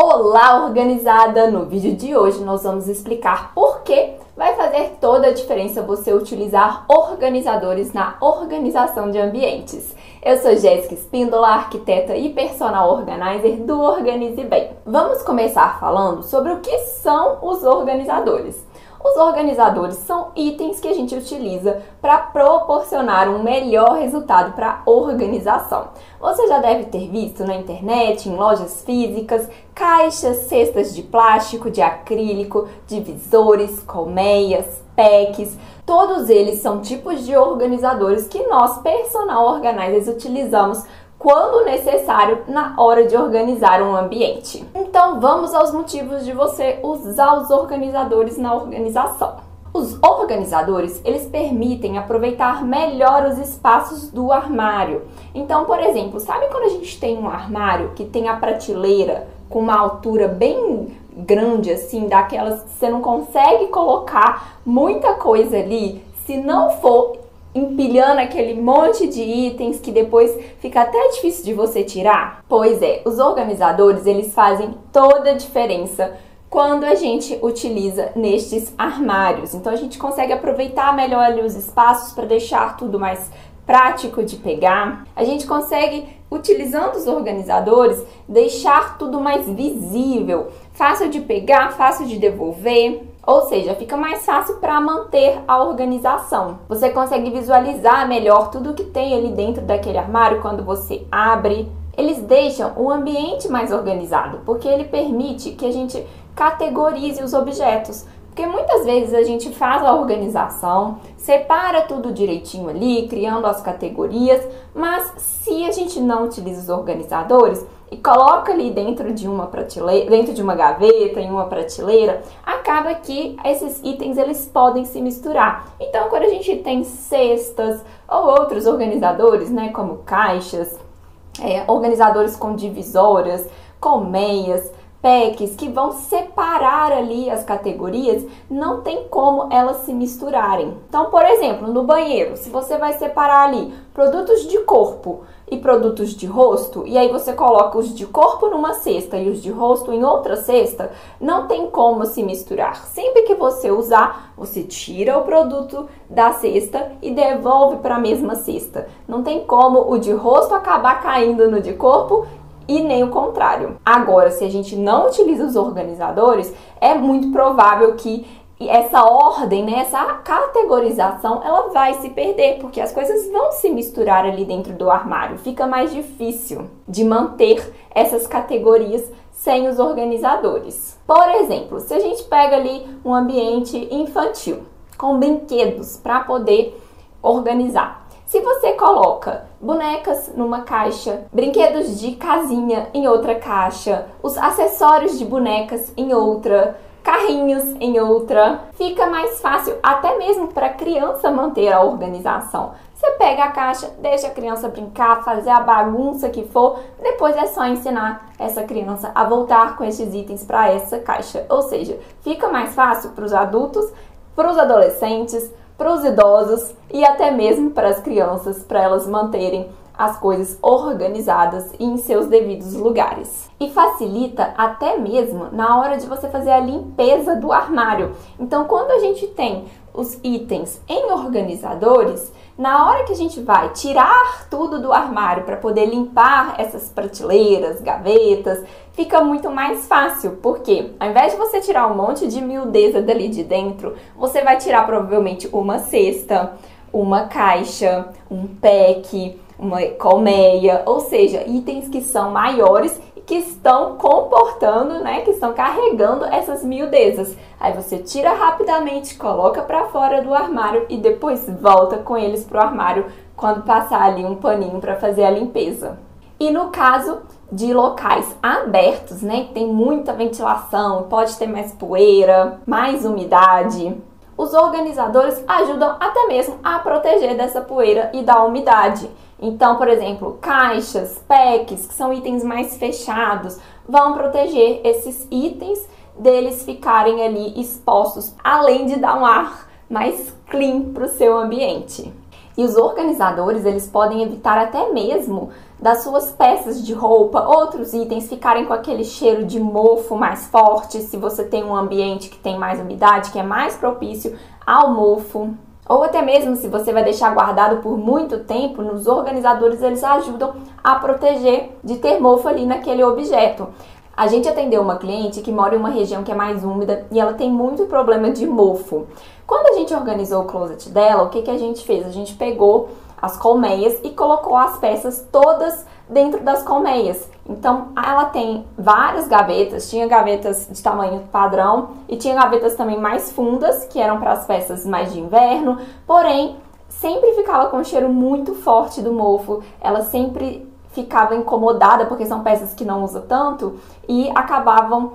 Olá, organizada! No vídeo de hoje nós vamos explicar por que vai fazer toda a diferença você utilizar organizadores na organização de ambientes. Eu sou Jéssica Espíndola, arquiteta e personal organizer do Organize Bem. Vamos começar falando sobre o que são os organizadores. Os organizadores são itens que a gente utiliza para proporcionar um melhor resultado para a organização. Você já deve ter visto na internet, em lojas físicas, caixas, cestas de plástico, de acrílico, divisores, colmeias, packs. Todos eles são tipos de organizadores que nós, personal organizers, utilizamos quando necessário na hora de organizar um ambiente. Então vamos aos motivos de você usar os organizadores na organização. Os organizadores, eles permitem aproveitar melhor os espaços do armário. Então, por exemplo, sabe quando a gente tem um armário que tem a prateleira com uma altura bem grande assim, daquelas que você não consegue colocar muita coisa ali, se não for empilhando aquele monte de itens que depois fica até difícil de você tirar? Pois é, os organizadores, eles fazem toda a diferença quando a gente utiliza nestes armários. Então a gente consegue aproveitar melhor ali os espaços para deixar tudo mais prático de pegar. A gente consegue, utilizando os organizadores, deixar tudo mais visível, fácil de pegar, fácil de devolver. Ou seja, fica mais fácil para manter a organização. Você consegue visualizar melhor tudo que tem ali dentro daquele armário quando você abre. Eles deixam o ambiente mais organizado, porque ele permite que a gente categorize os objetos. Porque muitas vezes a gente faz a organização, separa tudo direitinho ali, criando as categorias, mas se a gente não utiliza os organizadores e coloca ali dentro de uma prateleira, dentro de uma gaveta, em uma prateleira, acaba que esses itens eles podem se misturar. Então, quando a gente tem cestas ou outros organizadores, né, como caixas, organizadores com divisórias, colmeias, packs que vão separar ali as categorias, não tem como elas se misturarem. Então, por exemplo, no banheiro, se você vai separar ali produtos de corpo e produtos de rosto, e aí você coloca os de corpo numa cesta e os de rosto em outra cesta, não tem como se misturar. Sempre que você usar, você tira o produto da cesta e devolve para a mesma cesta. Não tem como o de rosto acabar caindo no de corpo e nem o contrário. Agora, se a gente não utiliza os organizadores, é muito provável que essa ordem, né, essa categorização, ela vai se perder, porque as coisas vão se misturar ali dentro do armário. Fica mais difícil de manter essas categorias sem os organizadores. Por exemplo, se a gente pega ali um ambiente infantil, com brinquedos para poder organizar. Se você coloca bonecas numa caixa, brinquedos de casinha em outra caixa, os acessórios de bonecas em outra, carrinhos em outra, fica mais fácil até mesmo para a criança manter a organização. Você pega a caixa, deixa a criança brincar, fazer a bagunça que for, depois é só ensinar essa criança a voltar com esses itens para essa caixa. Ou seja, fica mais fácil para os adultos, para os adolescentes, para os idosos e até mesmo para as crianças, para elas manterem as coisas organizadas e em seus devidos lugares. E facilita até mesmo na hora de você fazer a limpeza do armário. Então, quando a gente tem os itens em organizadores, na hora que a gente vai tirar tudo do armário para poder limpar essas prateleiras, gavetas, fica muito mais fácil, porque ao invés de você tirar um monte de miudeza dali de dentro, você vai tirar provavelmente uma cesta, uma caixa, um pack, uma colmeia, ou seja, itens que são maiores e que estão comportando, né, que estão carregando essas miudezas. Aí você tira rapidamente, coloca para fora do armário e depois volta com eles pro armário quando passar ali um paninho para fazer a limpeza. E no caso de locais abertos, né, que tem muita ventilação, pode ter mais poeira, mais umidade, os organizadores ajudam até mesmo a proteger dessa poeira e da umidade. Então, por exemplo, caixas, packs, que são itens mais fechados, vão proteger esses itens deles ficarem ali expostos, além de dar um ar mais clean para o seu ambiente. E os organizadores, eles podem evitar até mesmo das suas peças de roupa, outros itens ficarem com aquele cheiro de mofo mais forte, se você tem um ambiente que tem mais umidade, que é mais propício ao mofo. Ou até mesmo se você vai deixar guardado por muito tempo, nos organizadores eles ajudam a proteger de ter mofo ali naquele objeto. A gente atendeu uma cliente que mora em uma região que é mais úmida e ela tem muito problema de mofo. Quando a gente organizou o closet dela, o que a gente fez? A gente pegou as colmeias e colocou as peças todas dentro das colmeias. Então, ela tem várias gavetas, tinha gavetas de tamanho padrão e tinha gavetas também mais fundas, que eram para as peças mais de inverno, porém, sempre ficava com um cheiro muito forte do mofo, ela sempre ficava incomodada, porque são peças que não usa tanto, e acabavam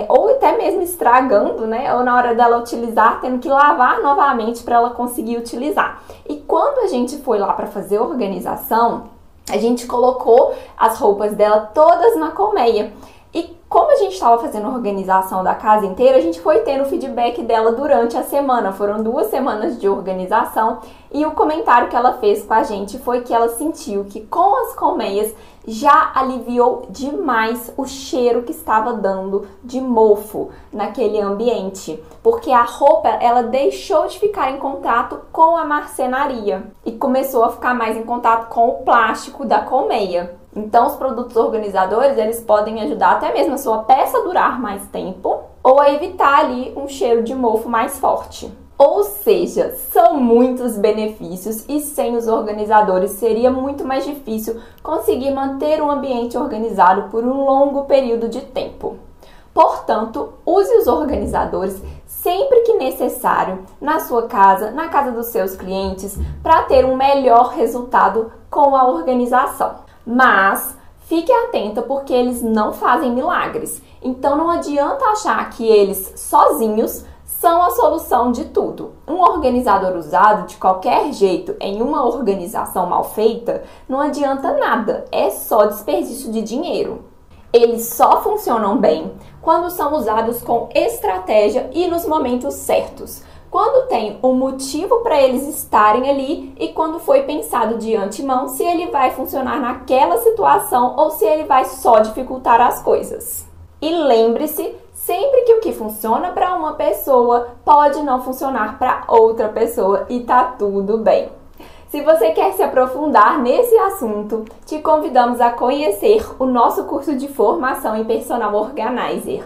ou até mesmo estragando, né? Ou na hora dela utilizar, tendo que lavar novamente para ela conseguir utilizar. E quando a gente foi lá para fazer a organização, a gente colocou as roupas dela todas na colmeia. E como a gente estava fazendo a organização da casa inteira, a gente foi tendo feedback dela durante a semana. Foram 2 semanas de organização e o comentário que ela fez com a gente foi que ela sentiu que com as colmeias já aliviou demais o cheiro que estava dando de mofo naquele ambiente, porque a roupa ela deixou de ficar em contato com a marcenaria e começou a ficar mais em contato com o plástico da colmeia. Então, os produtos organizadores, eles podem ajudar até mesmo a sua peça a durar mais tempo ou a evitar ali um cheiro de mofo mais forte. Ou seja, são muitos benefícios e sem os organizadores seria muito mais difícil conseguir manter um ambiente organizado por um longo período de tempo. Portanto, use os organizadores sempre que necessário na sua casa, na casa dos seus clientes, para ter um melhor resultado com a organização. Mas fique atenta porque eles não fazem milagres. Então não adianta achar que eles sozinhos são a solução de tudo. Um organizador usado de qualquer jeito em uma organização mal feita não adianta nada, é só desperdício de dinheiro. Eles só funcionam bem quando são usados com estratégia e nos momentos certos. Quando tem um motivo para eles estarem ali e quando foi pensado de antemão se ele vai funcionar naquela situação ou se ele vai só dificultar as coisas. E lembre-se, sempre que o que funciona para uma pessoa pode não funcionar para outra pessoa e tá tudo bem. Se você quer se aprofundar nesse assunto, te convidamos a conhecer o nosso curso de formação em Personal Organizer.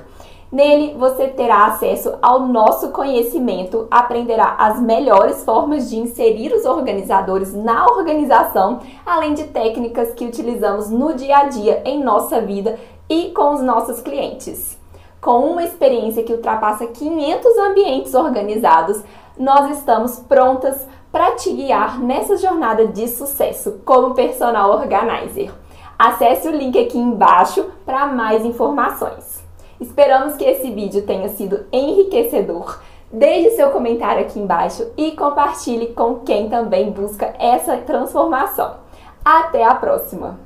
Nele, você terá acesso ao nosso conhecimento, aprenderá as melhores formas de inserir os organizadores na organização, além de técnicas que utilizamos no dia a dia em nossa vida e com os nossos clientes. Com uma experiência que ultrapassa 500 ambientes organizados, nós estamos prontas para te guiar nessa jornada de sucesso como Personal Organizer. Acesse o link aqui embaixo para mais informações. Esperamos que esse vídeo tenha sido enriquecedor. Deixe seu comentário aqui embaixo e compartilhe com quem também busca essa transformação. Até a próxima!